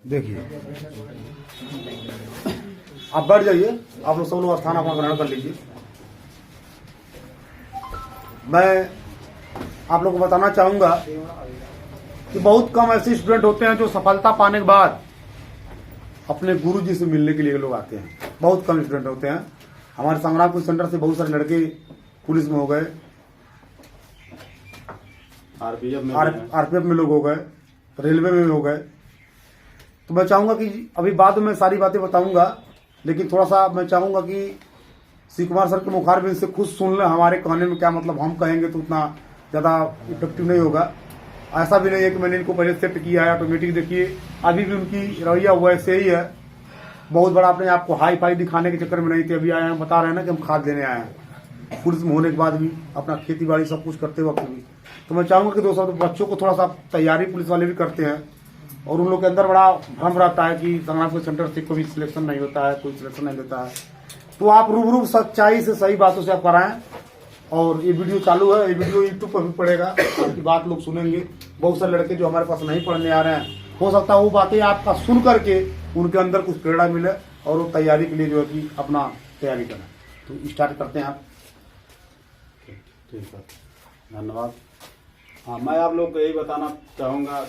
देखिए, आप बैठ जाइए, आप लोग सब लोग स्थान अपना ग्रहण कर लीजिए। मैं आप लोग को बताना चाहूंगा कि बहुत कम ऐसे स्टूडेंट होते हैं जो सफलता पाने के बाद अपने गुरु जी से मिलने के लिए लोग आते हैं। बहुत कम स्टूडेंट होते हैं। हमारे संग्रामपुर सेंटर से बहुत सारे लड़के पुलिस में हो गए, आरपीएफ में लोग हो गए, रेलवे में हो गए। तो मैं चाहूंगा कि अभी बाद में सारी बातें बताऊंगा, लेकिन थोड़ा सा मैं चाहूंगा कि शिव कुमार सर के मुखारबिन से खुद सुन लें हमारे कहने में क्या मतलब। हम कहेंगे तो उतना ज्यादा इफेक्टिव नहीं होगा। ऐसा भी नहीं है कि मैंने इनको पहले सेट किया है ऑटोमेटिक। देखिए अभी भी उनकी रवैया वैसे ही है। बहुत बड़ा अपने आप को हाई फाई दिखाने के चक्कर में नहीं थे। अभी आए हैं, बता रहे हैं ना कि हम खाद देने आए हैं, पुलिस में होने के बाद भी अपना खेती बाड़ी सब कुछ करते वक्त भी। तो मैं चाहूंगा कि दोस्तों बच्चों को थोड़ा सा तैयारी पुलिस वाले भी करते हैं, और उन लोग के अंदर बड़ा भ्रम रहता है कि संग्रामपुर सेंटर से कोई सिलेक्शन नहीं होता है, कोई सिलेक्शन नहीं होता है। तो आप रूबरू सच्चाई से सही बातों से आप कराएं। और ये वीडियो चालू है, ये वीडियो यूट्यूब पर भी पड़ेगा, आपकी बात लोग सुनेंगे। बहुत सारे लड़के जो हमारे पास नहीं पढ़ने आ रहे हैं, हो सकता है वो बातें आपका सुन करके उनके अंदर कुछ प्रेरणा मिले और वो तैयारी के लिए जो है कि अपना तैयारी करें। तो स्टार्ट करते हैं आप। ठीक है, धन्यवाद। हाँ, मैं आप लोग को यही बताना चाहूँगा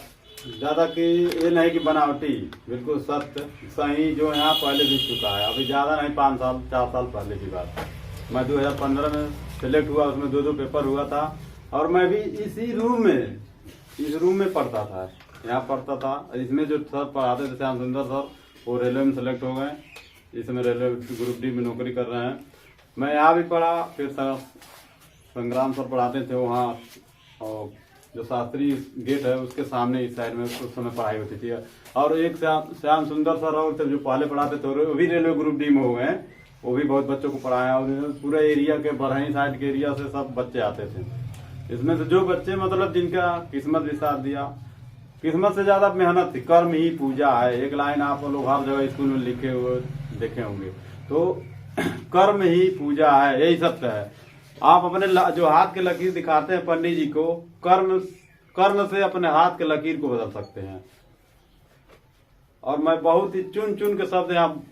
ज़्यादा कि ये नहीं कि बनावटी, बिल्कुल सत्य सही जो यहाँ पहले भी चुका है। अभी ज़्यादा नहीं, 5 साल 4 साल पहले की बात है। मैं 2015 में सिलेक्ट हुआ, उसमें 2 पेपर हुआ था। और मैं भी इस रूम में पढ़ता था, यहाँ पढ़ता था। इसमें जो सर पढ़ाते थे श्याम सुंदर सर, वो रेलवे में सेलेक्ट हो गए। इसमें रेलवे ग्रुप डी में नौकरी कर रहे हैं। मैं यहाँ भी पढ़ा, फिर संग्राम सर पढ़ाते थे वहाँ, और जो शास्त्री गेट है उसके सामने इस साइड में उस समय पढ़ाई होती थी। और एक श्याम सुंदर सर और जो पहले पढ़ाते थे वो भी रेलवे ग्रुप डी में हो गए। वो भी बहुत बच्चों को पढ़ाया, और पूरे एरिया के बरहई साइड के एरिया से सब बच्चे आते थे। इसमें से जो बच्चे मतलब जिनका किस्मत भी साथ दिया, किस्मत से ज्यादा मेहनत थी। कर्म ही पूजा है, एक लाइन आप लोग हर जगह स्कूल में लिखे हुए देखे होंगे। तो कर्म ही पूजा है, यही सत्य है। आप अपने जो हाथ के लकीर दिखाते हैं पंडित जी को, कर्म से अपने हाथ के लकीर को बदल सकते हैं। और मैं बहुत ही चुन चुन के शब्द यहाँ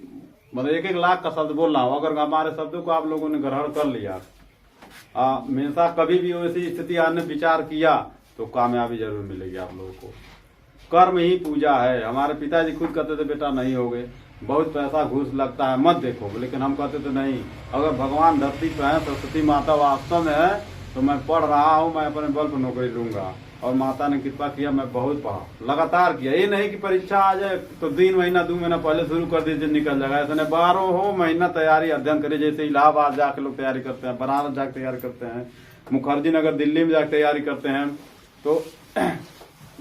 मतलब 1-1 लाख का शब्द बोल रहा हूँ। अगर हमारे शब्दों को आप लोगों ने ग्रहण कर लिया, हमेशा कभी भी वैसी स्थिति आने विचार किया, तो कामयाबी जरूर मिलेगी आप लोगों को। कर्म ही पूजा है। हमारे पिताजी खुद कहते थे बेटा नहीं होगे, बहुत पैसा घूस लगता है, मत देखो। लेकिन हम कहते थे नहीं, अगर भगवान धरती पे है, सरस्वती माता वास्तव में है, तो मैं पढ़ रहा हूँ, मैं अपने बल पर नौकरी लूंगा। और माता ने कृपा किया, मैं बहुत पढ़ा, लगातार किया। ये नहीं कि परीक्षा आ जाए तो 3 महीना 2 महीना पहले शुरू कर दीजिए, निकल जाएगा। ऐसा नहीं, 12 महीना तैयारी अध्ययन करिए। जैसे इलाहाबाद जाके लोग तैयारी करते हैं, बनारस जाके तैयारी करते हैं, मुखर्जी नगर दिल्ली में जाके तैयारी करते हैं। तो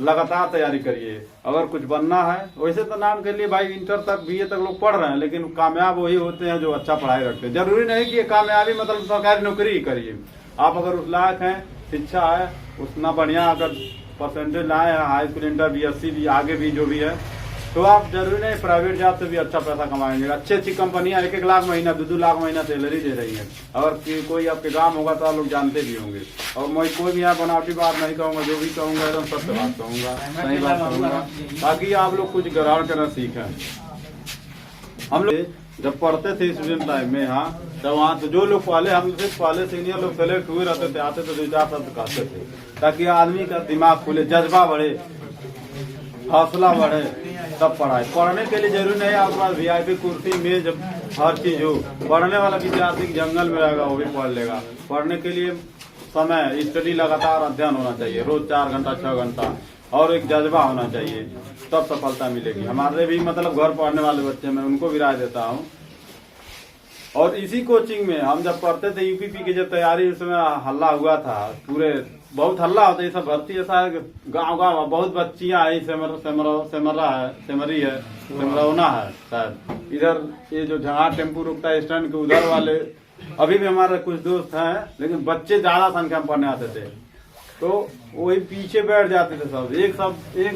लगातार तैयारी करिए। अगर कुछ बनना है, वैसे तो नाम के लिए भाई इंटर तक BA तक लोग पढ़ रहे हैं, लेकिन कामयाब वही होते हैं जो अच्छा पढ़ाई रखते हैं। जरूरी नहीं कि कामयाबी मतलब सरकारी नौकरी ही करिए। आप अगर उस लायक हैं, शिक्षा है उतना बढ़िया, अगर परसेंटेज लाए हैं, हाई स्कूल इंटर BSc भी आगे भी जो भी है, तो आप जरूरी नहीं प्राइवेट जॉब से भी अच्छा पैसा कमाएंगे। अच्छी कंपनियां 1-1 लाख महीना 2-2 लाख महीना सैलरी दे रही है। अगर कोई आपके काम होगा तो आप लोग जानते भी होंगे। और मैं कोई भी यहाँ बनावटी बात नहीं कहूँगा, जो भी कहूँगा एकदम सत्य बात कहूँगा, सही बात कहूँगा, ताकि आप लोग कुछ ग्रहण करना सीखें। हम लोग जब पढ़ते थे स्टूडेंट टाइम में यहाँ, तब वहाँ तो जो लोग पहले सीनियर लोग सेलेक्ट हुए रहते थे, आते तो 2-4 शब्द कहते थे, ताकि आदमी का दिमाग खुले, जज्बा बढ़े, हौसला बढ़े, तब पढ़ाई। पढ़ने के लिए जरूरी नहीं आपके पास VIP कुर्सी मेज हर चीज हो। पढ़ने वाला विद्यार्थी जंगल में रहेगा, वो भी पढ़ लेगा। पढ़ने के लिए समय, स्टडी, लगातार अध्ययन होना चाहिए, रोज 4 घंटा 6 घंटा, और एक जज्बा होना चाहिए, तब सफलता मिलेगी। हमारे भी मतलब घर पढ़ने वाले बच्चे, मैं उनको भी राय देता हूँ। और इसी कोचिंग में हम जब पढ़ते थे UPP की जब तैयारी, उसमें हल्ला हुआ था, पूरे बहुत हल्ला होता है। ये सब भर्ती ऐसा है, गाँव बहुत बच्चियां आई, सेमरौना है शायद, इधर ये जो जहाँ टेम्पू रुकता है स्टैंड के उधर वाले, अभी भी हमारे कुछ दोस्त हैं, लेकिन बच्चे ज्यादा संख्या में पढ़ने आते थे। तो वही पीछे बैठ जाते थे सब। एक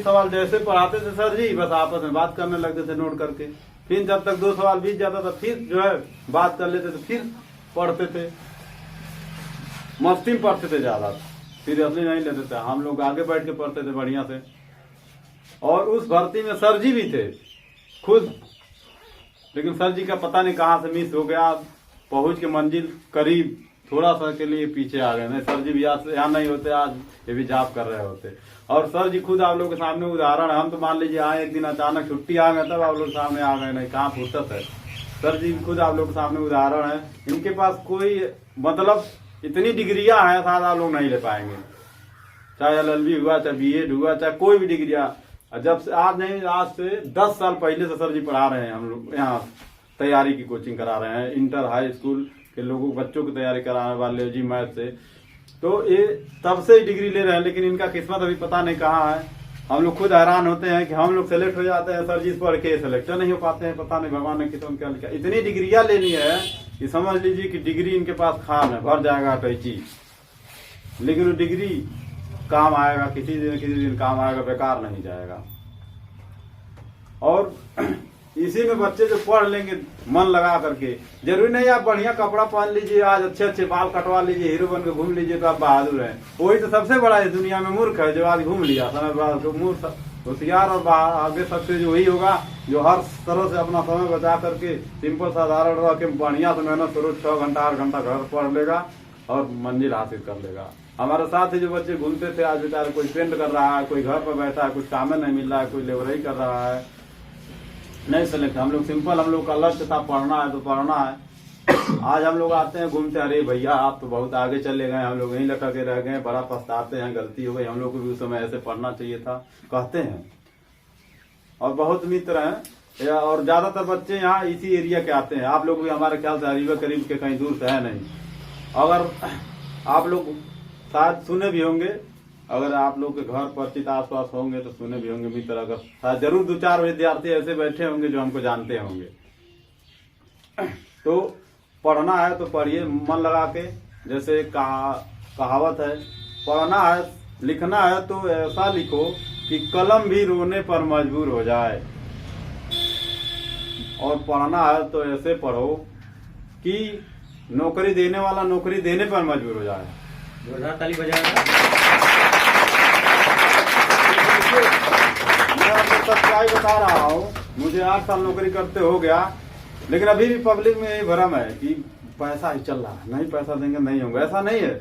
सवाल जैसे पढ़ाते थे सर जी, बस आपस में बात करने लगते थे नोट करके। फिर जब तक 2 सवाल बीत जाता था, फिर जो है बात कर लेते थे, फिर पढ़ते थे, मस्ती में पढ़ते थे ज्यादा, सीरियसली नहीं लेते थे। हम लोग आगे बैठ के पढ़ते थे बढ़िया से। और उस भर्ती में सर जी भी थे खुद, लेकिन सर जी का पता नहीं कहाँ से मिस हो गया, पहुंच के मंजिल करीब थोड़ा सा के लिए पीछे आ गए। नहीं सर जी भी यहाँ नहीं होते, आज ये भी जॉब कर रहे होते। और सर जी खुद आप लोग के सामने उदाहरण है। हम तो मान लीजिए आए एक दिन अचानक छुट्टी आ गए तब आप लोग सामने आ गए, नहीं कहाँ फुर्सत है। सर जी खुद आप लोग के सामने उदाहरण है। इनके पास कोई मतलब इतनी डिग्रियां हैं शायद आप लोग नहीं ले पाएंगे, चाहे LLB हुआ, चाहे BEd हुआ, चाहे कोई भी डिग्रिया। जब से आज नहीं, आज से 10 साल पहले से सर जी पढ़ा रहे हैं। हम लोग यहाँ तैयारी की कोचिंग करा रहे हैं, इंटर हाई स्कूल के लोगों बच्चों की तैयारी कराने वाले जी मैथ से। तो ये तब से ही डिग्री ले रहे हैं, लेकिन इनका किस्मत अभी पता नहीं कहाँ है। हम लोग खुद हैरान होते हैं कि हम लोग सेलेक्ट हो जाते हैं, सर जी पढ़ के सेलेक्ट नहीं हो पाते हैं। पता नहीं भगवान ने कितने क्या लिखा। इतनी डिग्रियां लेनी है कि समझ लीजिए कि डिग्री इनके पास खान है, भर जाएगा कैची, लेकिन वो डिग्री काम आएगा, किसी दिन काम आएगा, बेकार नहीं जाएगा। और इसी में बच्चे जो पढ़ लेंगे मन लगा करके, जरूरी नहीं आप बढ़िया कपड़ा पहन लीजिए, आज अच्छे अच्छे बाल कटवा लीजिए, हीरो बन के घूम लीजिए तो आप बहादुर हैं। वही तो सबसे बड़ा इस दुनिया में मूर्ख है जो आज घूम लिया समय बाद। तो मूर्ख होशियार और आगे सबसे जो वही होगा जो हर तरह से अपना समय बचा करके सिंपल साधारण रह के बढ़िया से मेहनत करो, 6 घंटा 8 घंटा घर पढ़ लेगा और मंजिल हासिल कर लेगा। हमारे साथ ही जो बच्चे घूमते थे, आज बेचारे कोई पेंट कर रहा है, कोई घर पर बैठा है, कुछ काम नहीं मिल रहा है, कोई लेबरई कर रहा है, नहीं सेलेक्ट। हम लोग सिंपल, हम लोग का लक्ष्य था पढ़ना है तो पढ़ना है। आज हम लोग आते हैं घूमते, अरे भैया आप तो बहुत आगे चले गए, हम लोग यहीं लटक के रह गए, बड़ा पछताते हैं, गलती हो गई, हम लोग को भी उस समय ऐसे पढ़ना चाहिए था कहते हैं। और बहुत मित्र हैं और ज्यादातर बच्चे यहाँ इसी एरिया के आते हैं। आप लोग भी हमारे ख्याल से करीब करीब के कहीं दूर से है नहीं। अगर आप लोग शायद सुने भी होंगे, अगर आप लोग के घर परिचित आसपास होंगे तो सुने भी होंगे मित्र, अगर शायद जरूर 2-4 विद्यार्थी ऐसे बैठे होंगे जो हमको जानते होंगे। तो पढ़ना है तो पढ़िए मन लगा के, जैसे कहावत है, पढ़ना है लिखना है तो ऐसा लिखो कि कलम भी रोने पर मजबूर हो जाए, और पढ़ना है तो ऐसे पढ़ो कि नौकरी देने वाला नौकरी देने पर मजबूर हो जाए। जोरदार ताली बजाएं। मैं आपको सच्चाई बता रहा हूँ, मुझे 8 साल नौकरी करते हो गया, लेकिन अभी भी पब्लिक में यही भ्रम है कि पैसा ही चल रहा है, नहीं पैसा देंगे नहीं होगा। ऐसा नहीं है।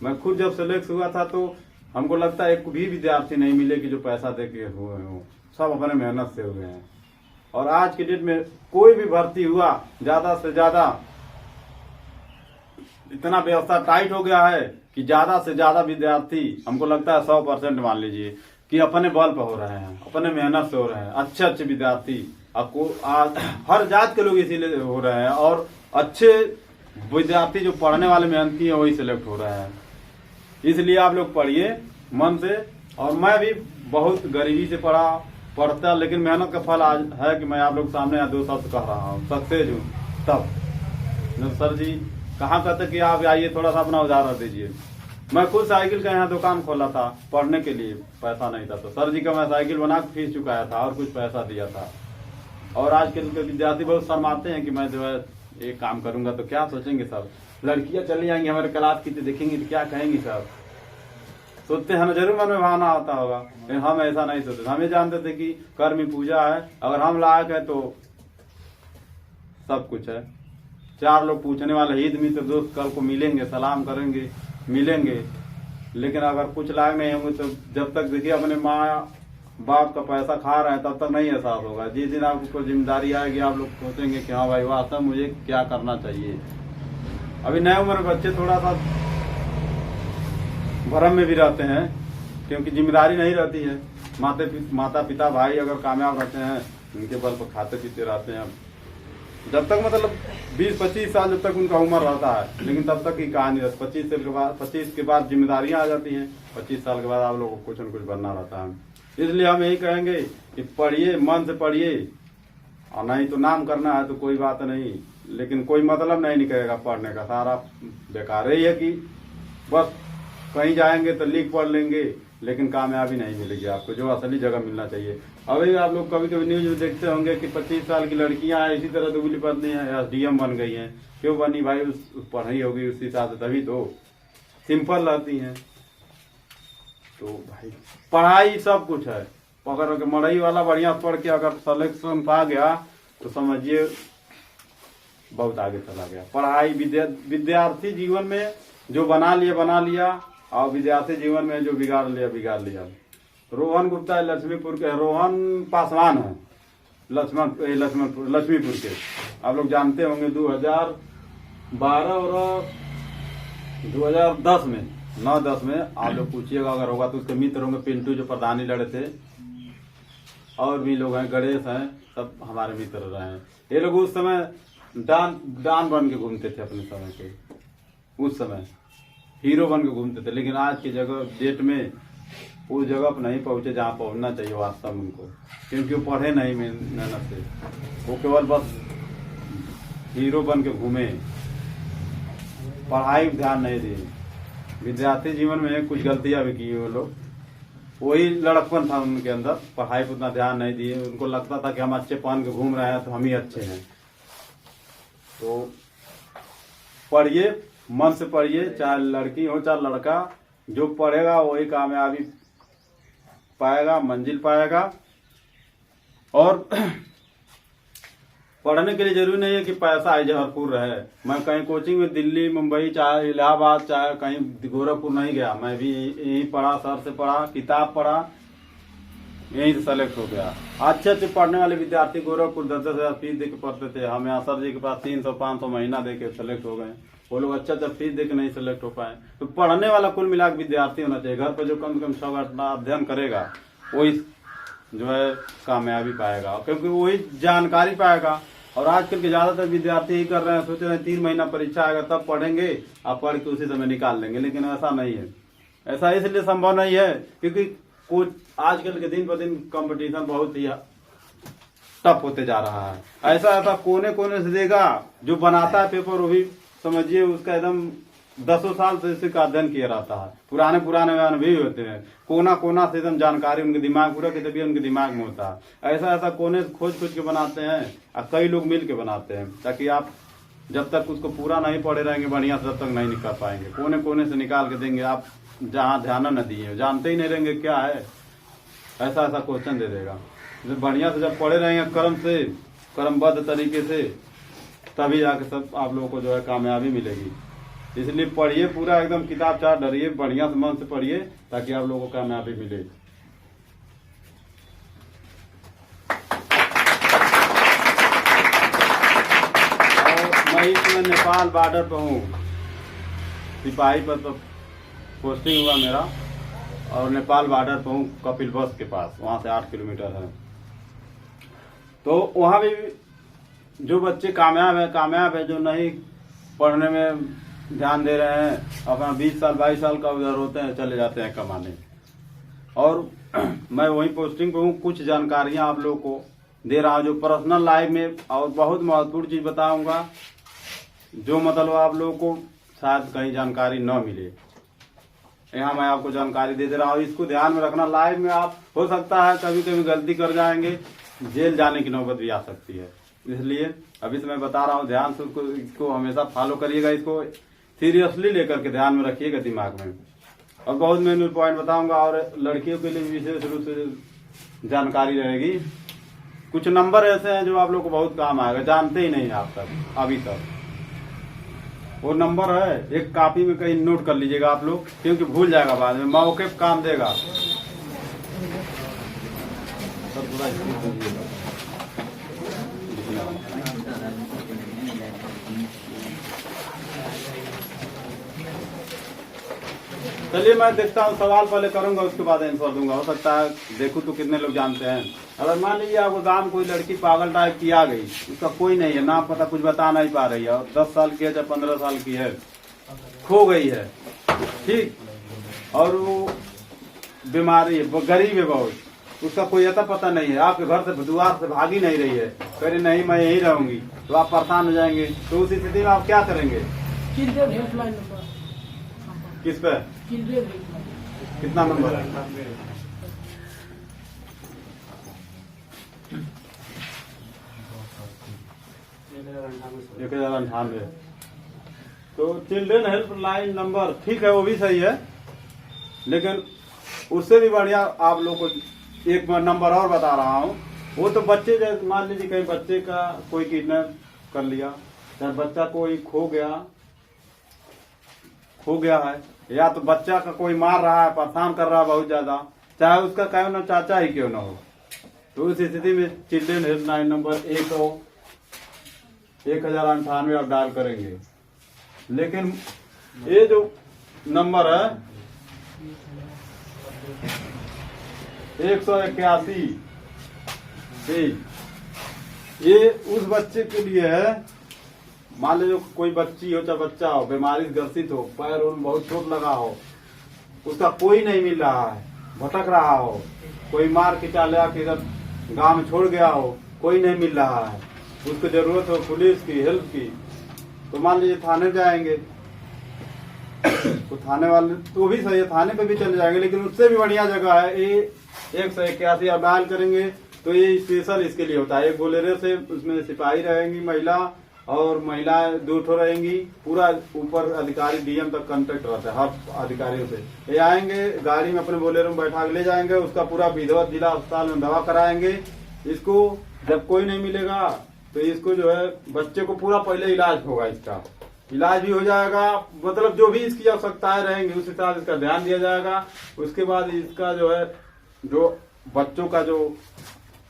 मैं खुद जब सेलेक्ट हुआ था तो हमको लगता है एक भी विद्यार्थी नहीं मिले कि जो पैसा दे के हुए हो, सब अपने मेहनत से हुए हैं। और आज के डेट में कोई भी भर्ती हुआ, ज्यादा से ज्यादा इतना व्यवस्था टाइट हो गया है कि ज्यादा से ज्यादा विद्यार्थी, हमको लगता है 100% मान लीजिए कि अपने बल पर हो रहे हैं, अपने मेहनत से हो रहे हैं। अच्छे अच्छे विद्यार्थी आपको हर जात के लोग इसीलिए हो रहे हैं, और अच्छे विद्यार्थी जो पढ़ने वाले मेहनती हैं वही सिलेक्ट हो रहे हैं। इसलिए आप लोग पढ़िए मन से। और मैं भी बहुत गरीबी से पढ़ता, लेकिन मेहनत का फल आज है कि मैं आप लोग सामने 2 शब्द कह रहा हूँ, सक्सेस हूँ। तब सर जी कहाँ कहते कि आप आइए थोड़ा सा अपना उदाहरण दीजिए। मैं खुद साइकिल का यहाँ दुकान खोला था पढ़ने के लिए, पैसा नहीं था, तो सर जी का मैं साइकिल बना के फीस चुकाया था और कुछ पैसा दिया था। और आजकल के विद्यार्थी बहुत शर्माते हैं कि मैं जो है ये काम करूंगा तो क्या सोचेंगे सब, लड़कियां चली जाएंगी हमारे क्लास की तो देखेंगी तो क्या कहेंगी सब, सोचते हैं ना, जरूर मन में भावना आता होगा। लेकिन हम ऐसा नहीं सोचते, हम ये जानते थे कि कर्म ही पूजा है, अगर हम लायक है तो सब कुछ है। 4 लोग पूछने वाले हित मित्र दोस्त कल को मिलेंगे, सलाम करेंगे, मिलेंगे। लेकिन अगर कुछ लायक नहीं होंगे तो जब तक देखिए अपने माँ बाप का पैसा खा रहे हैं तब तक नहीं एहसास होगा। जिस दिन आपको जिम्मेदारी आएगी आप लोग सोचेंगे कि हाँ भाई वास्तव मुझे क्या करना चाहिए। अभी नए उम्र बच्चे थोड़ा सा भ्रम में भी रहते हैं क्योंकि जिम्मेदारी नहीं रहती है। माता पिता भाई अगर कामयाब रहते हैं उनके बल पर खाते पीते रहते हैं, जब तक मतलब 20-25 साल जब तक उनका उम्र रहता है, लेकिन तब तक की कहानी रहती है। 25 के बाद जिम्मेदारियां आ जाती हैं, 25 साल के बाद आप लोगों को कुछ न कुछ बनना रहता है। इसलिए हम यही कहेंगे कि पढ़िए, मन से पढ़िए, और नहीं तो नाम करना है तो कोई बात नहीं, लेकिन कोई मतलब नहीं निकलेगा पढ़ने का, सारा बेकार ही है कि बस कहीं जाएंगे तो लिख पढ़ लेंगे लेकिन कामयाबी नहीं मिलेगी आपको, जो असली जगह मिलना चाहिए। अभी आप लोग कभी कभी न्यूज में देखते होंगे कि 25 साल की लड़कियां हैं इसी तरह दुबली पतली हैं, SDM बन गई हैं। क्यों बनी भाई? उस पढ़ाई होगी उसी हिसाब से, तभी तो सिंपल रहती हैं। तो भाई पढ़ाई सब कुछ है, अगर मड़ई वाला बढ़िया पढ़ के अगर सिलेक्शन पा गया तो समझिए बहुत आगे चला गया। पढ़ाई विद्यार्थी जीवन में जो बना लिया, और विद्यार्थी जीवन में जो बिगाड़ लिया। रोहन गुप्ता लक्ष्मीपुर के, रोहन पासवान है लक्ष्मीपुर के, आप लोग जानते होंगे। 2012 और 2010 में 9-10 में आप लोग पूछिएगा अगर होगा तो उसके मित्र होंगे। पिंटू जो प्रधानी लड़े थे, और भी लोग हैं, गणेश हैं, सब हमारे मित्र रहे हैं। ये लोग उस समय डान बन के घूमते थे अपने समय के, उस समय हीरो बन के घूमते थे। लेकिन आज की जगह डेट में उस जगह पर नहीं पहुंचे जहाँ पहुंचना चाहिए वास्तव में उनको, क्योंकि वो पढ़े नहीं मेहनत से, वो केवल बस हीरो बन के घूमे, पढ़ाई ध्यान नहीं दिए। विद्यार्थी जीवन में कुछ गलतियां भी की वो लोग, वही लड़कपन था उनके अंदर, पढ़ाई पर उतना ध्यान नहीं दिए। उनको लगता था कि हम अच्छे पहन के घूम रहे हैं तो हम ही अच्छे हैं। तो पढ़िए, मन से पढ़िए, चाहे लड़की हो चाहे लड़का, जो पढ़ेगा वही कामयाबी पाएगा, मंजिल पाएगा। और पढ़ने के लिए जरूरी नहीं है कि पैसा आई भरपूर रहे। मैं कहीं कोचिंग में दिल्ली, मुंबई, चाहे इलाहाबाद, चाहे कहीं गोरखपुर नहीं गया, मैं भी यहीं पढ़ा, सर से पढ़ा, किताब पढ़ा, यहीं से सेलेक्ट हो गया। अच्छे पढ़ने वाले विद्यार्थी गोरखपुर 10-10 हजार फीस दे के पढ़ते थे। हम यहाँ सर जी के पास 300-500 महीना दे के सेलेक्ट हो गए। वो लोग अच्छा फीस दे के नहीं सेलेक्ट हो पाए। तो पढ़ने वाला कुल मिला के विद्यार्थी होना चाहिए। घर पर जो कम से कम 6 घंटा अध्ययन करेगा वही जो है कामयाबी पाएगा, क्योंकि वही जानकारी पाएगा। और आजकल के ज्यादातर विद्यार्थी यही कर रहे हैं, सोच रहे हैं 3 महीना परीक्षा आएगा तब पढ़ेंगे, आप पढ़ के उसी समय निकाल लेंगे। लेकिन ऐसा नहीं है, ऐसा इसलिए संभव नहीं है क्योंकि कुछ आजकल के दिन पर दिन कंपटीशन बहुत ही टफ होते जा रहा है। ऐसा कोने कोने से देगा, जो बनाता है पेपर वो भी समझिए उसका एकदम 10 साल से इसका अध्ययन किया रहता है। पुराने अनुभवी होते हैं, कोना कोना से एकदम जानकारी उनके दिमाग, पूरा की तभी उनके दिमाग में होता है। ऐसा कोने से खोज के बनाते हैं, और कई लोग मिल के बनाते हैं, ताकि आप जब तक उसको पूरा नहीं पढ़े रहेंगे बढ़िया से तब तक नहीं निकाल पाएंगे। कोने कोने से निकाल के देंगे, आप जहाँ ध्यान न दिए, जानते ही नहीं रहेंगे क्या है, ऐसा क्वेश्चन दे देगा। बढ़िया से जब पढ़े रहेंगे क्रमबद्ध तरीके से, तभी जाके सब आप लोगों को जो है कामयाबी मिलेगी। इसलिए पढ़िए, पूरा एकदम किताब चार डरिए, बढ़िया से मन से पढ़िए, ताकि आप लोगों को कामयाबी मिले। और मैं इसमें नेपाल बॉर्डर पर हूँ, सिपाही पर तो पोस्टिंग हुआ मेरा, और नेपाल बॉर्डर पर हूँ कपिल बस के पास, वहां से 8 किलोमीटर है। तो वहां भी जो बच्चे कामयाब है, जो नहीं पढ़ने में ध्यान दे रहे हैं, अपना 20 साल 22 साल का उधर होते हैं, चले जाते हैं कमाने। और मैं वही पोस्टिंग पे हूँ, कुछ जानकारियां आप लोगों को दे रहा हूँ जो पर्सनल लाइफ में, और बहुत महत्वपूर्ण चीज बताऊंगा जो मतलब आप लोगों को शायद कहीं जानकारी न मिले। यहाँ मैं आपको जानकारी दे रहा हूँ, इसको ध्यान में रखना। लाइफ में आप हो सकता है कभी कभी गलती कर जाएंगे, जेल जाने की नौबत भी आ सकती है। इसलिए अभी से मैं बता रहा हूँ, ध्यान से इसको हमेशा फॉलो करिएगा, इसको सीरियसली लेकर के ध्यान में रखिएगा दिमाग में। और बहुत मेन पॉइंट बताऊंगा, और लड़कियों के लिए विशेष रूप से जानकारी रहेगी। कुछ नंबर ऐसे हैं जो आप लोग को बहुत काम आएगा, जानते ही नहीं आप तक अभी तक। वो नंबर है, एक कॉपी में कहीं नोट कर लीजिएगा आप लोग, क्योंकि भूल जाएगा बाद में, मौके पे काम देगा। चलिए मैं देखता हूँ, सवाल पहले करूंगा, उसके बाद आंसर दूंगा। हो सकता है देखूं तो कितने लोग जानते हैं। अगर मान लीजिए आपको गांव कोई लड़की पागल टाइप की आ गई, उसका कोई नहीं है, ना पता, कुछ बता नहीं पा रही है, और 10 साल की है या 15 साल की है, खो गई है, ठीक, और वो बीमारी है, वो गरीब है बहुत, उसका कोई अता पता नहीं है, आपके घर से द्वार से भागी नहीं रही है, कह रही नहीं मैं यहीं रहूंगी, तो आप परेशान हो जाएंगे। तो उस स्थिति में आप क्या करेंगे? किस पे? कितना नंबर है? 1098। तो चिल्ड्रन हेल्पलाइन नंबर ठीक है, वो भी सही है, लेकिन उससे भी बढ़िया आप लोग को एक नंबर और बता रहा हूँ, वो तो बच्चे जैसे मान लीजिए कहीं बच्चे का कोई किडनैप कर लिया, चाहे बच्चा कोई खो गया है, या तो बच्चा का कोई मार रहा है, परेशान कर रहा है बहुत ज्यादा, चाहे उसका कहीं ना चाचा ही क्यों ना हो, तो उस स्थिति में चिल्ड्रेन हेल्पलाइन नंबर 1098 आप डायल करेंगे। लेकिन ये जो नंबर है 181 ये उस बच्चे के लिए है, मान लीजिए कोई बच्ची हो चाहे बच्चा हो, बीमारी से ग्रसित हो, पैर उन बहुत चोट लगा हो, उसका कोई नहीं मिल रहा है, भटक रहा हो, कोई मार के चाले के इधर गांव में छोड़ गया हो, कोई नहीं मिल रहा है, उसको जरूरत हो पुलिस की हेल्प की, तो मान लीजिए थाने जाएंगे, तो थाने वाले तो भी सही है, थाने पे भी चले जाएंगे, लेकिन उससे भी बढ़िया जगह है ये 181 आप डायल करेंगे तो ये स्पेशल इसके लिए होता है। एक बोलेरो से उसमें सिपाही रहेंगी महिला, और महिलाएं 2 ठो रहेंगी, पूरा ऊपर अधिकारी डीएम तक कांटेक्ट रहता है हर अधिकारियों से। ये आएंगे गाड़ी में अपने बोलेरो में बैठा के ले जाएंगे, उसका पूरा विधिवत जिला अस्पताल में दवा कराएंगे। इसको जब कोई नहीं मिलेगा तो इसको जो है बच्चे को पूरा पहले इलाज होगा, इसका इलाज भी हो जाएगा, मतलब जो भी इसकी आवश्यकताएं रहेंगी उस हिसाब से इसका ध्यान दिया जाएगा। उसके बाद इसका जो है जो बच्चों का जो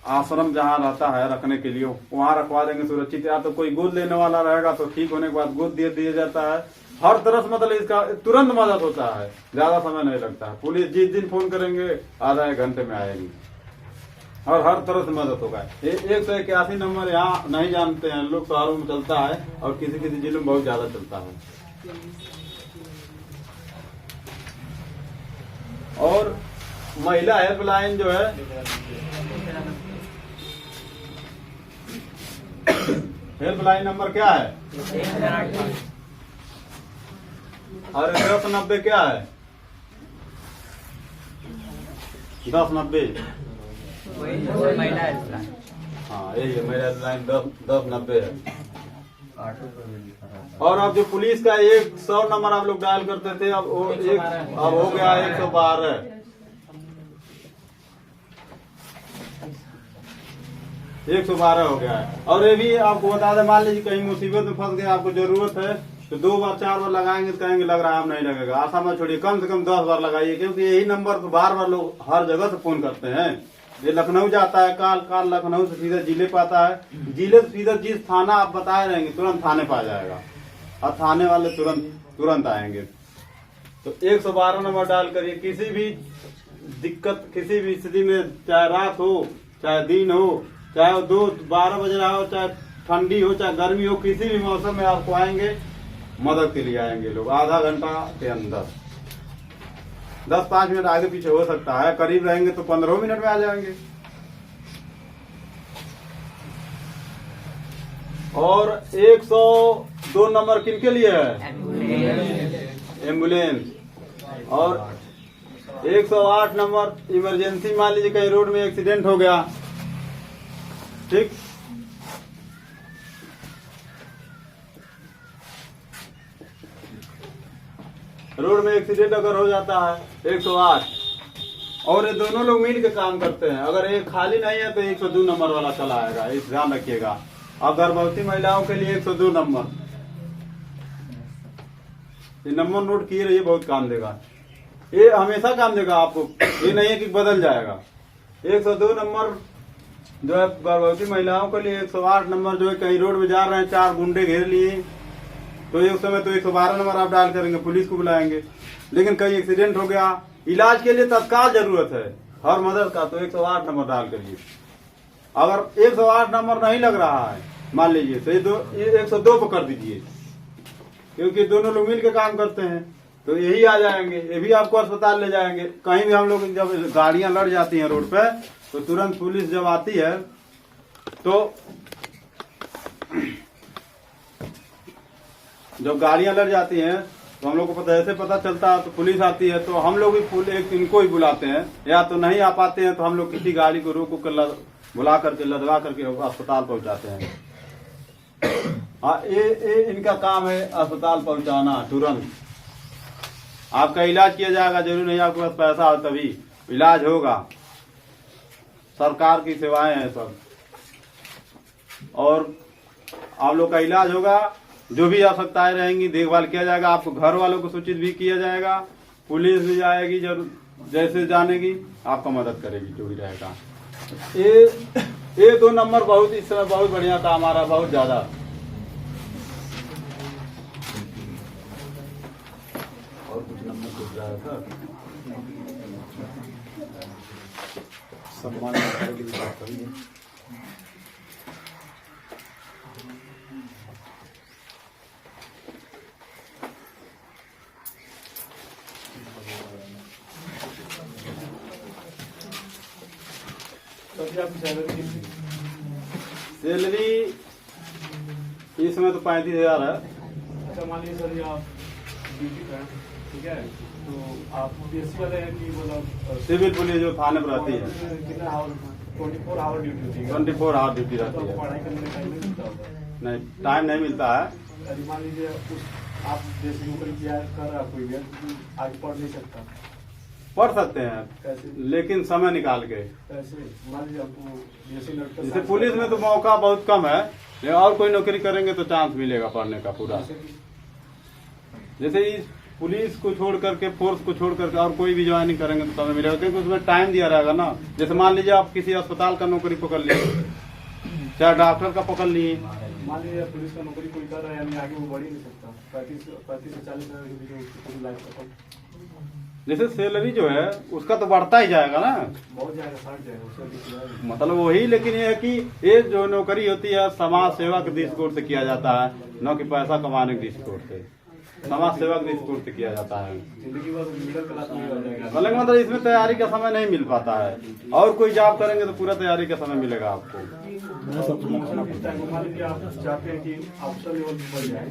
आश्रम जहाँ रहता है रखने के लिए वहाँ रखवा देंगे सुरक्षित, या तो कोई गोद लेने वाला रहेगा तो ठीक होने के बाद गोद दे दिया जाता है। हर तरह से मतलब इसका तुरंत मदद होता है, ज्यादा समय नहीं लगता है। पुलिस जिस दिन फोन करेंगे आधा 1 घंटे में आएगी, और हर तरह से मदद होगा। 181 नंबर यहाँ नहीं जानते हैं लोग, शहरों में चलता है और किसी किसी जिलों में बहुत ज्यादा चलता है। और महिला हेल्पलाइन जो है हेल्पलाइन नंबर क्या है? और 1090 क्या है? 1090 हाँ यही है महिला हेल्पलाइन 1090 है। और अब जो पुलिस का 100 नंबर आप लोग डायल करते थे, अब हो गया 112। हो गया है। और ये भी आपको बता दें, मान लीजिए कहीं मुसीबत में फंस गए, आपको जरूरत है तो 2 बार 4 बार लगाएंगे तो कहेंगे लग रहा है, अब नहीं लगेगा। आशा मत छोड़िए, कम से कम 10 बार लगाइए, क्योंकि यही नंबर तो बार बार लोग हर जगह से फोन करते हैं। ये लखनऊ जाता है, काल लखनऊ से सीधा जिले पे आता है, जिले से सीधा जिस थाना आप बताए रहेंगे तुरंत थाने पे आ जाएगा, और थाने वाले तुरंत आएंगे। तो 112 नंबर डायल करिए। किसी भी दिक्कत, किसी भी स्थिति में, चाहे रात हो चाहे दिन हो, चाहे 12 बज रहा हो, चाहे ठंडी हो चाहे गर्मी हो, किसी भी मौसम में आपको आएंगे, मदद के लिए आएंगे लोग। आधा घंटा के अंदर 10-5 मिनट आगे पीछे हो सकता है, करीब रहेंगे तो 15 मिनट में आ जाएंगे। और 102 नंबर किनके लिए है? एम्बुलेंस। और 108 नंबर इमरजेंसी, मान लीजिए कहीं रोड में एक्सीडेंट हो गया, ठीक, रोड में एक्सीडेंट अगर हो जाता है 108, और ये दोनों लोग मिल के काम करते हैं। अगर एक खाली नहीं है तो 102 नंबर वाला चला आएगा, इस ध्यान रखिएगा। और गर्भवती महिलाओं के लिए 102 नंबर, ये नंबर नोट किए रहिए, बहुत काम देगा, ये हमेशा काम देगा आपको, ये नहीं है कि बदल जाएगा। 102 नंबर जो है गर्भवती महिलाओं के लिए। 108 नंबर जो है कहीं रोड में जा रहे हैं, 4 गुंडे घेर लिए, तो एक समय तो 112 नंबर आप डायल करेंगे, पुलिस को बुलाएंगे। लेकिन कहीं एक्सीडेंट हो गया, इलाज के लिए तत्काल जरूरत है हर मदद का, तो 108 नंबर डायल करिए। अगर 108 नंबर नहीं लग रहा है मान लीजिए, तो ये 102 पर कर दीजिए, क्योंकि दोनों लोग मिल के काम करते हैं, तो यही आ जाएंगे, ये भी आपको अस्पताल ले जाएंगे। कहीं भी हम लोग जब गाड़ियां लड़ जाती हैं रोड पे, तो तुरंत पुलिस जब आती है तो जब गाड़ियां लड़ जाती हैं तो हम लोग को ऐसे पता चलता है, तो पुलिस आती है, तो हम लोग भी इनको ही बुलाते हैं, या तो नहीं आ पाते हैं तो हम लोग किसी गाड़ी को रोक कर बुला करके लदवा करके अस्पताल पहुंचाते हैं। हाँ, ये इनका काम है, अस्पताल पहुंचाना तुरंत। आपका इलाज किया जाएगा, जरूरी नहीं आपके पास पैसा हो तभी इलाज होगा। सरकार की सेवाएं हैं सब। और आप लोग का इलाज होगा, जो भी आवश्यकताएं रहेंगी देखभाल किया जाएगा, आपको घर वालों को सूचित भी किया जाएगा, पुलिस भी जाएगी जरूर, जैसे जानेगी आपका मदद करेगी जो भी रहेगा। ये 2 नंबर बहुत इस समय बहुत बढ़िया काम आ रहा है, बहुत ज्यादा। और कुछ नंबर पूछ रहा है सर, सम्मान की बात करिए। सैलरी इस समय तो 35,000 है। अच्छा मान लीजिए सर, ये आप ड्यूटी पे हैं, ठीक है, तो आप पीएससी वाले हैं कि मतलब सिविल पुलिस जो थाने पर रहती है, कितना आवर 24 आवर ड्यूटी होती है? 24 आवर ड्यूटी रहती तो है। पढ़ाई करने का टाइम नहीं मिलता होगा? नहीं, टाइम नहीं मिलता है। अरे मान लीजिए आप जैसे नौकरी किया कर रहा कोई भी, आगे पढ़ नहीं सकता, पढ़ सकते हैं कैसे लेकिन समय निकाल के। कैसे? मान लीजिए आपको जैसे पुलिस में तो मौका बहुत कम है, लेकिन और कोई नौकरी करेंगे तो चांस मिलेगा पढ़ने का पूरा। जैसे इस पुलिस को छोड़ करके, फोर्स को छोड़ करके और कोई भी ज्वाइनिंग करेंगे तो समय मिलेगा, क्योंकि उसमें टाइम दिया रहेगा ना। जैसे मान लीजिए आप किसी अस्पताल का नौकरी पकड़ लिए, चाहे डॉक्टर का पकड़ लिए, मान लीजिए पुलिस का नौकरी कोई कर रहा है, यानी आगे वो बढ़ ही नहीं सकता। 35 से 40 हजार के बीच में उसकी पूरी लाइफ खत्म। जैसे सैलरी जो है उसका तो बढ़ता ही जाएगा ना, बहुत जाएगा, 60 जाएगा, उसका कुछ जाएगा। मतलब वही। लेकिन ये है कि ये जो नौकरी होती है समाज सेवा के दृष्टिकोण से किया जाता है, न कि पैसा कमाने के दृष्टिकोण से। समाज सेवा के दृष्टिकोण से किया जाता है। जिंदगी भर मिडिल क्लास में रह जाएगा। मतलब इसमें तैयारी का समय नहीं मिल पाता है, और कोई जॉब करेंगे तो पूरा तैयारी का समय मिलेगा आपको। मान लीजिए आप चाहते हैं कि अफसर लेवल पर बढ़ जाए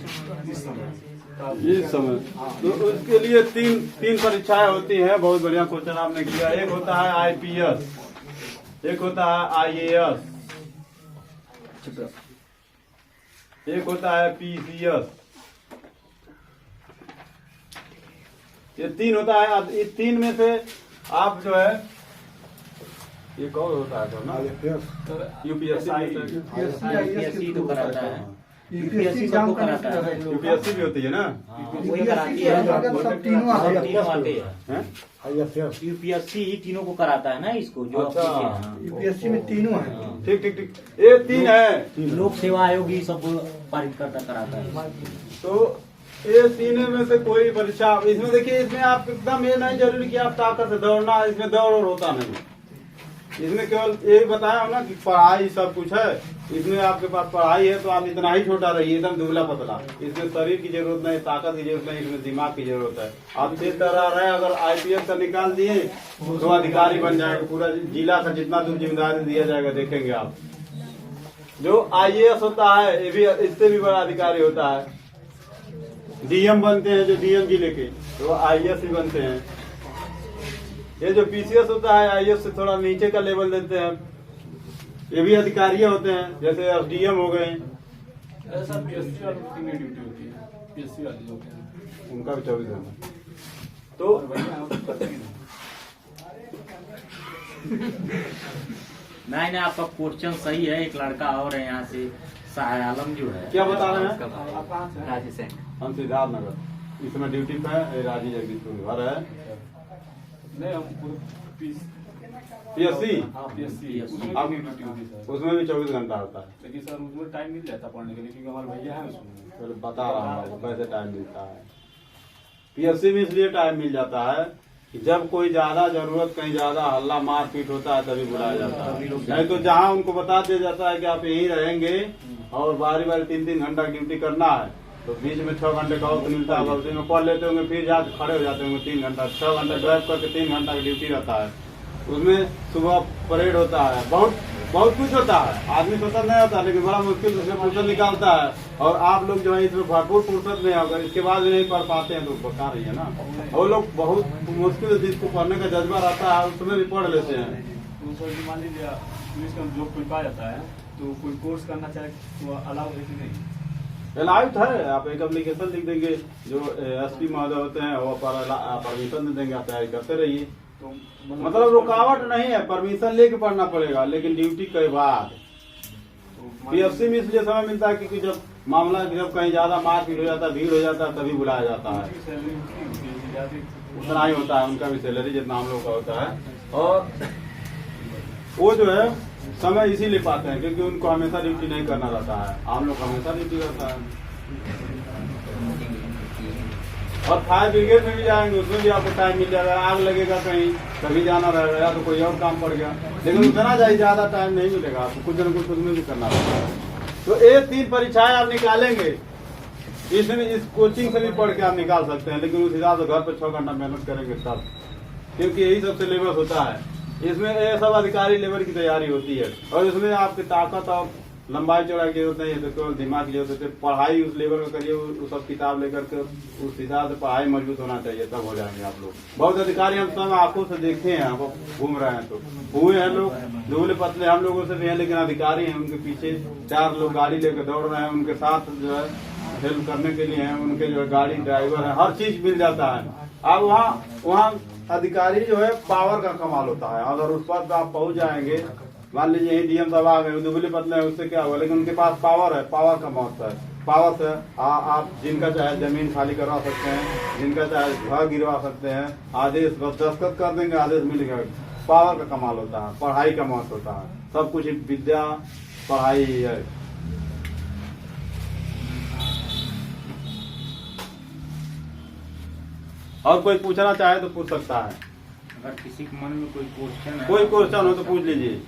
इस समय, तो उसके लिए तीन परीक्षाएं होती हैं। बहुत बढ़िया क्वेश्चन आपने किया। एक होता है IPS, एक होता है IAS, एक होता है PCS। ये 3 होता है। इस 3 में से आप जो है, ये कौन होता है ना, यूपीएससी तो कराता है, यूपीएससी सबको कराता है, यूपीएससी भी होती है ना। वही कराती है, सब तीनों आते हैं। तीनों आते हैं। IFS यूपीएससी ही तीनों को कराता है ना इसको, जो अच्छा। यूपीएससी में तीनों हैं। ठीक ठीक ठीक, ये 3 है। लोक सेवा आयोग ही सब पारित करता कराता है। तो ये 3 में से कोई परीक्षा, इसमें देखिए, इसमें आप एकदम ये नहीं जरूरी कि आप ताकत से दौड़ना, इसमें दौड़ और होता नहीं। इसमें केवल यही बताया हो ना कि पढ़ाई सब कुछ है। इसमें आपके पास पढ़ाई है तो आप इतना ही छोटा रहिए, एकदम दुबला पतला। इसमें शरीर की जरूरत नहीं, ताकत की जरूरत नहीं, इसमें दिमाग की जरूरत है। आप जिस तरह रहे, अगर IPS का निकाल दिए तो अधिकारी बन जाएंगे। पूरा जिला का जितना दूर जिम्मेदारी दिया जाएगा देखेंगे आप। जो IAS होता है, ये भी इससे भी बड़ा अधिकारी होता है। DM बनते हैं जो DM जिले के, तो IAS ही बनते हैं। ये जो PCS होता है, IAS से थोड़ा नीचे का लेवल देते हैं, ये भी अधिकारी होते हैं, जैसे SDM हो गए। सर पीएससी वालों की कितनी ड्यूटी होती है? पीएससी वाले लोग हैं, उनका भी 24 घंटा। तो और वही आप करते हैं। नहीं, आपका क्वेश्चन सही है। एक लड़का और है यहाँ से, शाह आलम जो है। क्या बता रहे हैं? आप कहाँ से हैं? राजस्थान। हम सिद्धार्थ नगर, इसमें ड्यूटी पे है। राजी जगदीशपुर घर है। नहीं, हम PSC, हाँ पीएससी, उसमें आप- कितनी ड्यूटी होती है सर? उसमें भी 24 घंटा होता है। लेकिन सर उसमें टाइम मिल जाता पढ़ने के लिए, क्योंकि हमारे भैया है उसमें। पहले बता रहा हूँ आपको कैसे टाइम मिलता है। PSC में इसलिए टाइम मिल जाता है कि जब कोई ज्यादा जरूरत, कहीं ज्यादा हल्ला मारपीट होता है तभी बुलाया जाता है। नहीं तो जहाँ उनको बता दिया जाता है कि आप यहीं रहेंगे और बारी बारी 3-3 घंटा ड्यूटी करना है, तो बीच में 6 घंटे का वक्त मिलता है। उसी में पढ़ लेते होंगे, फिर जाके खड़े हो जाते होंगे 3 घंटा, 6 घंटा ड्राइव करके 3 घंटा की ड्यूटी रहता है। उसमें सुबह परेड होता है, बहुत कुछ होता है। आदमी सोचता नहीं होता, लेकिन बड़ा मुश्किल से फुर्सत निकालता है। और आप लोग जो है इसमें भरपूर फुर्सत में अगर इसके बाद भी नहीं पढ़ पाते हैं तो बता रही है ना। वो लोग बहुत मुश्किल से जिसको पढ़ने का जज्बा रहता है उसमें भी पढ़ लेते हैं। तो सर जी मान लीजिए पुलिस का जॉब कोई पा जाता है, तो कोई कोर्स करना चाहे तो अलाउ है कि नहीं? अलाउड है। आप एक एप्लीकेशन लिख देंगे, जो SP महोदय होते हैं वो पर परमिशन दे देंगे, आप तैयारी करते रहिए। तो मतलब रुकावट नहीं है, परमिशन लेके पढ़ना पड़ेगा, लेकिन ड्यूटी के बाद पीएफसी में इसलिए समय मिलता है क्योंकि जब मामला जब कहीं ज्यादा मारपीट हो जाता है, भीड़ हो जाता है, तभी बुलाया जाता है। उनकी सैलरी उतनी ज्यादा उतना ही होता है उनका भी सैलरी जितना हम लोग का होता है। और वो जो है समय इसीलिए पाते हैं क्योंकि उनको हमेशा ड्यूटी नहीं करना रहता है, हम लोग हमेशा ड्यूटी करता है। और फायर ब्रिगेड में भी जाएंगे, उसमें भी आपको टाइम मिल जाएगा, आग लगेगा कहीं कभी जाना रहेगा या तो कोई और काम पड़ गया, लेकिन उतना ज्यादा टाइम नहीं मिलेगा आपको, कुछ न कुछ उसमें भी करना रहता है। तो ये 3 परीक्षाएं आप निकालेंगे, इसमें इस कोचिंग से भी पढ़ के आप निकाल सकते हैं, लेकिन उस हिसाब से घर पे 6 घंटा मेहनत करेंगे तब, क्योंकि यही सब सिलेबस होता है। इसमें ये सब अधिकारी लेवल की तैयारी होती है और इसमें आपकी ताकत और लंबाई चौड़ाई की जरूरत नहीं है, तो केवल दिमाग की जरूरत है। पढ़ाई उस लेवल का करिए, वो सब किताब लेकर के उस हिसाब से पढ़ाई मजबूत होना चाहिए, तब हो जाएंगे आप लोग। बहुत अधिकारी हम सब आंखों से देखे हैं, आप घूम रहे हैं तो हुए हैं लोग दुबले पतले हम लोगों से भी हैं, लेकिन अधिकारी हैं, उनके पीछे 4 लोग गाड़ी लेकर दौड़ रहे हैं, उनके साथ जो है हेल्प करने के लिए हैं, उनके जो है गाड़ी ड्राइवर है, हर चीज मिल जाता है। अब वहाँ अधिकारी जो है पावर का कमाल होता है, अगर उस पर आप पहुंच जाएंगे, मान लीजिए यही डीएम साहब आ गए, दुबले पतले हैं, उससे क्या हुआ, लेकिन उनके पास पावर है, पावर का महत्व है। पावर से आप जिनका चाहे जमीन खाली करवा सकते हैं, जिनका चाहे घर गिरवा सकते हैं, आदेश बस दस्तखत कर देंगे, आदेश मिल गया। पावर का कमाल होता है, पढ़ाई का महत्व होता है, सब कुछ विद्या पढ़ाई ही है। और कोई पूछना चाहे तो पूछ सकता है, अगर किसी के मन में कोई क्वेश्चन है, कोई क्वेश्चन हो तो पूछ लीजिए।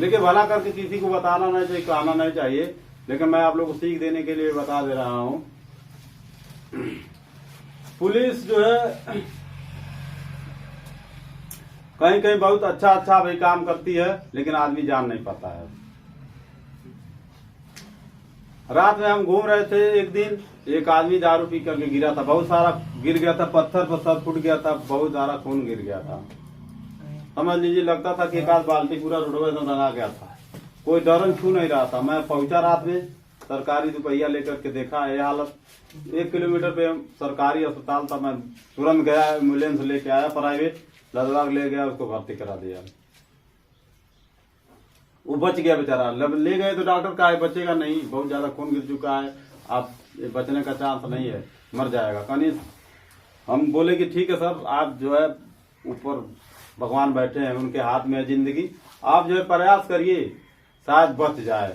देखिए भला करके किसी को बताना नहीं चाहिए, कहना नहीं चाहिए, लेकिन मैं आप लोग को सीख देने के लिए बता दे रहा हूँ। पुलिस जो है कहीं कहीं बहुत अच्छा भी काम करती है, लेकिन आदमी जान नहीं पाता है। रात में हम घूम रहे थे, एक दिन एक आदमी दारू पी करके गिरा था, बहुत सारा गिर गया था, पत्थर पर सब फूट गया था, बहुत सारा खून गिर गया था। समझ लीजिए लगता था कि एक आध बाल्टी पूरा रोडवे में रंगा गया था, कोई दरन छू नहीं रहा था। मैं पहुंचा रात में, सरकारी दुपहिया लेकर के देखा ये हालत। 1 किलोमीटर पे सरकारी अस्पताल था, मैं तुरंत गया, एम्बुलेंस लेके आया, प्राइवेट लदवाग ले गया, उसको भर्ती करा दिया। वो बच गया बेचारा, ले गए तो डॉक्टर कहा है बचेगा नहीं, बहुत ज्यादा खून गिर चुका है, आप बचने का चांस नहीं है, मर जाएगा। कहीं हम बोले कि ठीक है सर, आप जो है ऊपर भगवान बैठे हैं, उनके हाथ में है जिंदगी, आप जो है प्रयास करिए, शायद बच जाए।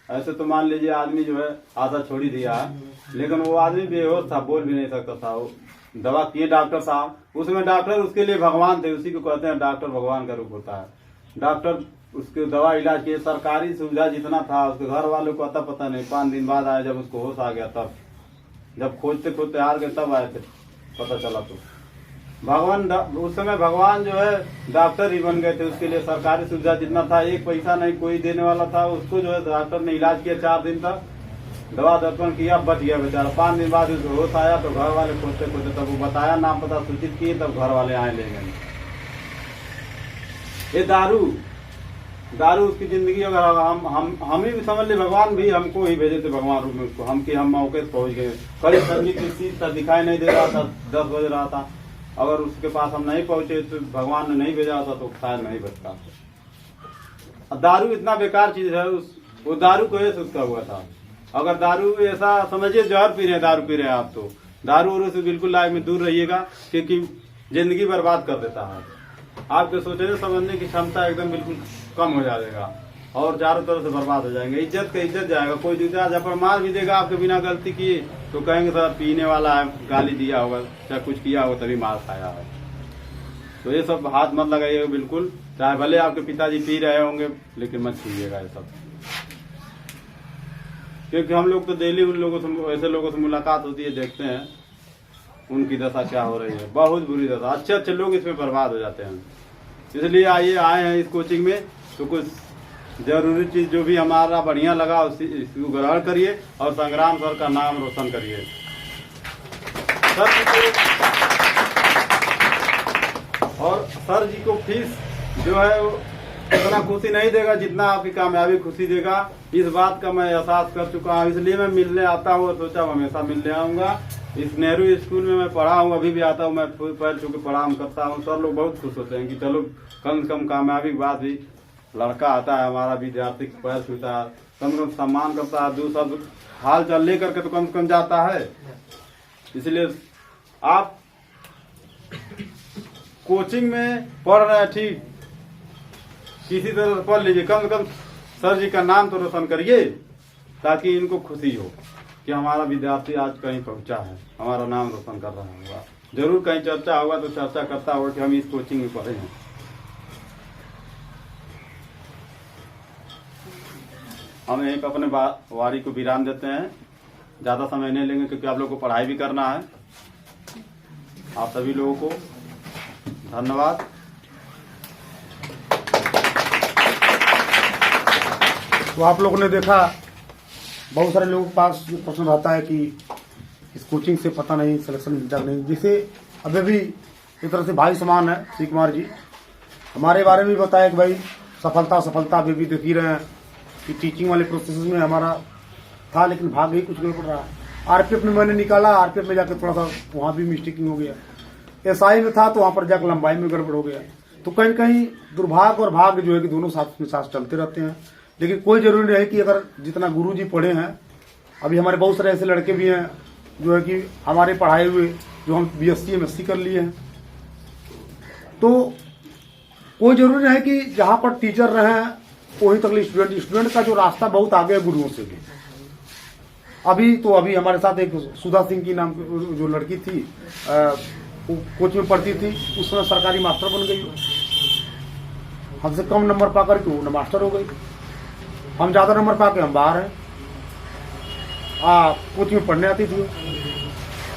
ऐसे तो मान लीजिए आदमी जो है आशा छोड़ी दिया है, लेकिन वो आदमी बेहोश था, बोल भी नहीं सकता था। वो दवा किए डॉक्टर साहब, उसमें डॉक्टर उसके लिए भगवान थे, उसी को कहते हैं डॉक्टर भगवान का रूप होता है। डॉक्टर उसके दवा इलाज किए, सरकारी सुविधा जितना था उसके घर वालों को अता पता नहीं। 5 दिन बाद आए, जब उसको होश आ गया, तब जब खोजते खोजते हार गए, तब आए थे, पता चला। तो भगवान उस समय भगवान जो है डॉक्टर ही बन गए थे, उसके लिए सरकारी सुविधा जितना था, 1 पैसा नहीं कोई देने वाला था, उसको जो है डॉक्टर ने इलाज किया 4 दिन तक, दवा दर्पण किया, बच गया बेचारा। 5 दिन बाद उसको होश आया, तो घर वाले खोजते खोजते तब वो बताया, नाम पता सूचित किए, तब घर वाले आए ले गए। ये दारू उसकी जिंदगी, अगर हम ही समझ ले, भगवान भी हमको ही भेजे थे भगवान रूप में उसको, हम मौके से पहुंच गए। करीब संगीत की चीज तक दिखाई नहीं दे रहा था, 10 बज रहा था, अगर उसके पास हम नहीं पहुंचे तो भगवान ने नहीं भेजा होता तो शायद नहीं बचता। दारू इतना बेकार चीज है, वो दारू को ऐसे उसका हुआ था। अगर दारू ऐसा समझिए जहर पी रहे, दारू पी रहे हैं आप, तो दारू से बिल्कुल लाइफ में दूर रहिएगा, क्योंकि जिंदगी बर्बाद कर देता है। आपके सोचने समझने की क्षमता एकदम बिल्कुल कम हो जाएगा और चारों तरफ से बर्बाद हो जाएंगे। इज्जत का इज्जत जाएगा। कोई दूसरा जब मार भी देगा आपके बिना गलती किए तो कहेंगे सर पीने वाला है, गाली दिया होगा, चाहे कुछ किया होगा तभी मार खाया है। तो ये सब हाथ मत लगाइएगा बिल्कुल, चाहे भले आपके पिताजी पी रहे होंगे, लेकिन मत छूइएगा ये सब, क्योंकि हम लोग तो डेली उन लोगों से, ऐसे लोगों से मुलाकात होती है, देखते हैं उनकी दशा क्या हो रही है, बहुत बुरी दशा। अच्छे लोग इसमें बर्बाद हो जाते हैं। इसलिए आए हैं इस कोचिंग में, तो कुछ जरूरी चीज जो भी हमारा बढ़िया लगा इसको ग्रहण करिए और संग्राम सर का नाम रोशन करिए। और सर जी को फीस जो है उतना खुशी नहीं देगा जितना आपकी कामयाबी खुशी देगा। इस बात का मैं एहसास कर चुका हूँ, इसलिए मैं मिलने आता हूँ और सोचा हमेशा मिलने आऊंगा। इस नेहरू स्कूल में मैं पढ़ा हूँ, अभी भी आता हूँ, मैं पैर छू के प्रणाम करता हूँ। सर लोग बहुत खुश होते हैं कि चलो कम से कम कामयाबी के बाद भी लड़का आता है हमारा विद्यार्थी पैर छूता है, कम से कम सम्मान करता है, 2 शब्द हाल चाल लेकर के तो कम से कम जाता है। इसलिए आप कोचिंग में पढ़ रहे हैं ठीक, किसी तरह पढ़ लीजिए, कम से कम सर जी का नाम तो रोशन करिए, ताकि इनको खुशी हो कि हमारा विद्यार्थी आज कहीं पहुंचा है, हमारा नाम रोशन कर रहा होगा। जरूर कहीं चर्चा होगा तो चर्चा करता होगा कि हम इस कोचिंग में पढ़े हैं। हम यहीं पर अपने वारी को विराम देते हैं, ज्यादा समय नहीं लेंगे क्योंकि आप लोगों को पढ़ाई भी करना है। आप सभी लोगों को धन्यवाद। तो आप लोगों ने देखा, बहुत सारे लोगों के पास ये प्रश्न रहता है कि इस कोचिंग से पता नहीं सिलेक्शन मिलता नहीं। जिसे अभी भी एक तरह से भाई समान है श्री कुमार जी, हमारे बारे में भी बताया कि भाई सफलता अभी भी देख ही रहे हैं कि टीचिंग वाले प्रोसेस में हमारा था, लेकिन भाग ही कुछ गड़बड़ रहा। आरपीएफ में मैंने निकाला, आरपीएफ में जाकर थोड़ा सा वहाँ भी मिस्टेकिंग हो गया। एसआई में था तो वहाँ पर जाकर लंबाई में गड़बड़ हो गया। तो कहीं न कहीं दुर्भाग्य और भाग्य जो है कि दोनों साथ में साथ चलते रहते हैं। लेकिन कोई जरूरी नहीं कि अगर जितना गुरुजी पढ़े हैं, अभी हमारे बहुत सारे ऐसे लड़के भी हैं जो है कि हमारे पढ़ाए हुए, जो हम बीएससी एमएससी कर लिए हैं। तो कोई जरूरी नहीं कि जहाँ पर टीचर रहे हैं वहीं तक स्टूडेंट का जो रास्ता बहुत आगे है गुरुओं से भी। अभी हमारे साथ एक सुधा सिंह की नाम जो लड़की थी, कोच में पढ़ती थी, उस समय सरकारी मास्टर बन गई। हमसे कम नंबर पाकर के वो मास्टर हो गई, हम ज्यादा नंबर पाके हम बाहर हैं। कोच में पढ़ने आती थी,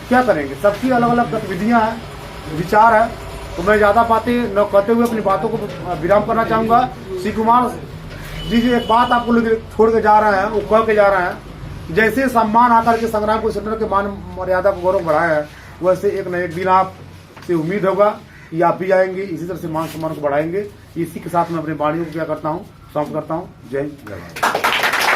क्या करेंगे, सबकी अलग अलग गतिविधियां हैं, विचार है। तो मैं ज्यादा बातें न कहते हुए अपनी बातों को विराम करना चाहूंगा। श्री कुमार जी एक बात आपको लोग छोड़ के जा रहे हैं, वो कह के जा रहे हैं, जैसे सम्मान आकर के संग्राम को सेंटर के मान मर्यादा को गौरव बढ़ाया है, वैसे एक न एक दिन आप से उम्मीद होगा कि आप भी आएंगे, इसी तरह से मान सम्मान को बढ़ाएंगे। इसी के साथ मैं अपने वाणियों को क्या करता हूँ, समाप्त करता हूँ। जय हिंद, जय भारत।